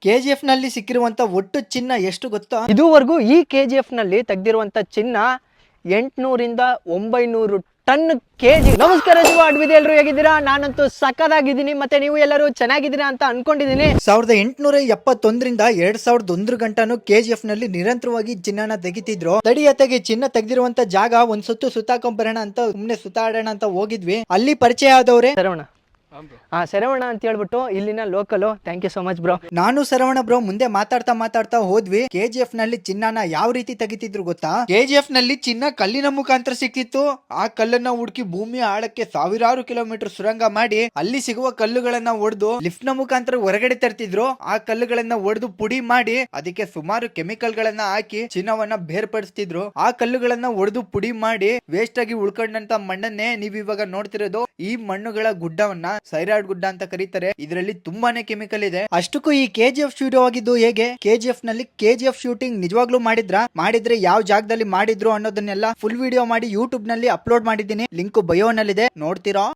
KGF ನಲ್ಲಿ ಸಿಕ್ಕಿರುವಂತ ಒಟ್ಟು ಚಿನ್ನ ಎಷ್ಟು ಗೊತ್ತಾ? ಇದುವರೆಗೂ ಈ ಕೆಜಿಎಫ್ ನಲ್ಲಿ ತೆಗೆದಿರುವಂತ ಚಿನ್ನ 800 ಇಂದ 900 ಟನ್ ಕೆಜಿ. ನಮಸ್ಕಾರ ಅಡ್ವಿದೆ, ಎಲ್ಲರೂ ಹೇಗಿದ್ದೀರಾ? ನಾನಂತೂ ಸಖತ್ತಾಗಿದ್ದೀನಿ, ಮತ್ತೆ ನೀವು ಎಲ್ಲರೂ ಚೆನ್ನಾಗಿದ್ದೀರಾ ಅಂತ ಅನ್ಕೊಂಡಿದ್ದೀನಿ. 1871ರಿಂದ 2001 ಗಂಟನು ಕೆಜಿಎಫ್ ನಲ್ಲಿ ನಿರಂತರವಾಗಿ ಚಿನ್ನನ ತೆಗಿತಿದ್ರು. ತಡಿಯತೆಗೆ ಚಿನ್ನ ತೆಗೆದಿರುವಂತ ಜಾಗ ಒಂದ್ ಸುತ್ತಾಕೊಂಬರೋಣ ಅಂತ ಸುಮ್ನೆ ಸುತ್ತಾಡೋಣ ಅಂತ ಹೋಗಿದ್ವಿ. ಅಲ್ಲಿ ಪರಿಚಯ ಆದವ್ರೆ ಶರವಣ ಅಂತ ಹೇಳ್ಬಿಟ್ಟು ಇಲ್ಲಿನ local. Thank you so much bro. ನಾನು ಶರವಣ ಬ್ರೋ ಮುಂದೆ ಮಾತಾಡ್ತಾ ಹೋದ್ವಿ. ಕೆಜಿಎಫ್ ನಲ್ಲಿ ಚಿನ್ನನ ಯಾವ ರೀತಿ ತೆಗಿತಿದ್ರು ಗೊತ್ತಾ? ಕೆಜಿಎಫ್ ನಲ್ಲಿ ಚಿನ್ನ ಕಲ್ಲಿನ ಮುಖಾಂತರ ಸಿಕ್ತಿತ್ತು. ಆ ಕಲ್ಲನ್ನ ಹುಡುಕಿ ಭೂಮಿಯ ಆಳಕ್ಕೆ ಸಾವಿರಾರು ಕಿಲೋಮೀಟರ್ ಸುರಂಗ ಮಾಡಿ ಅಲ್ಲಿ ಸಿಗುವ ಕಲ್ಲುಗಳನ್ನ ಒಡೆದು ಲಿಫ್ಟ್ ನ ಮುಖಾಂತರ ಹೊರಗಡೆ ತರ್ತಿದ್ರು. ಆ ಕಲ್ಲುಗಳನ್ನ ಒಡೆದು ಪುಡಿ ಮಾಡಿ ಅದಕ್ಕೆ ಸುಮಾರು ಕೆಮಿಕಲ್ ಗಳನ್ನ ಹಾಕಿ ಚಿನ್ನವನ್ನ ಬೇರ್ಪಡಿಸ್ತಿದ್ರು. ಆ ಕಲ್ಲುಗಳನ್ನ ಒಡೆದು ಪುಡಿ ಮಾಡಿ ವೇಸ್ಟ್ ಆಗಿ ಉಳ್ಕೊಂಡಂತ ಮಣ್ಣನ್ನೇ ನೀವ್ ಇವಾಗ ನೋಡ್ತಿರೋದು. ಈ ಮಣ್ಣುಗಳ ಗುಡ್ಡವನ್ನ ಸೈರಾಡ್ ಗುಡ್ಡ ಅಂತ ಕರೀತಾರೆ. ಇದರಲ್ಲಿ ತುಂಬಾನೇ ಕೆಮಿಕಲ್ ಇದೆ. ಅಷ್ಟಕ್ಕೂ ಈ ಕೆಜಿಎಫ್ ಶೂಟ್ ಆಗಿದ್ದು ಹೇಗೆ? ಕೆಜಿಎಫ್ ನಲ್ಲಿ ಕೆಜಿಎಫ್ ಶೂಟಿಂಗ್ ನಿಜವಾಗ್ಲೂ ಮಾಡಿದ್ರೆ ಯಾವ ಜಾಗದಲ್ಲಿ ಮಾಡಿದ್ರು ಅನ್ನೋದನ್ನೆಲ್ಲ ಫುಲ್ ವಿಡಿಯೋ ಮಾಡಿ ಯೂಟ್ಯೂಬ್ ನಲ್ಲಿ ಅಪ್ಲೋಡ್ ಮಾಡಿದ್ದೀನಿ. ಲಿಂಕ್ ಬಯೋ ನಲ್ಲಿದೆ, ನೋಡ್ತೀರಾ?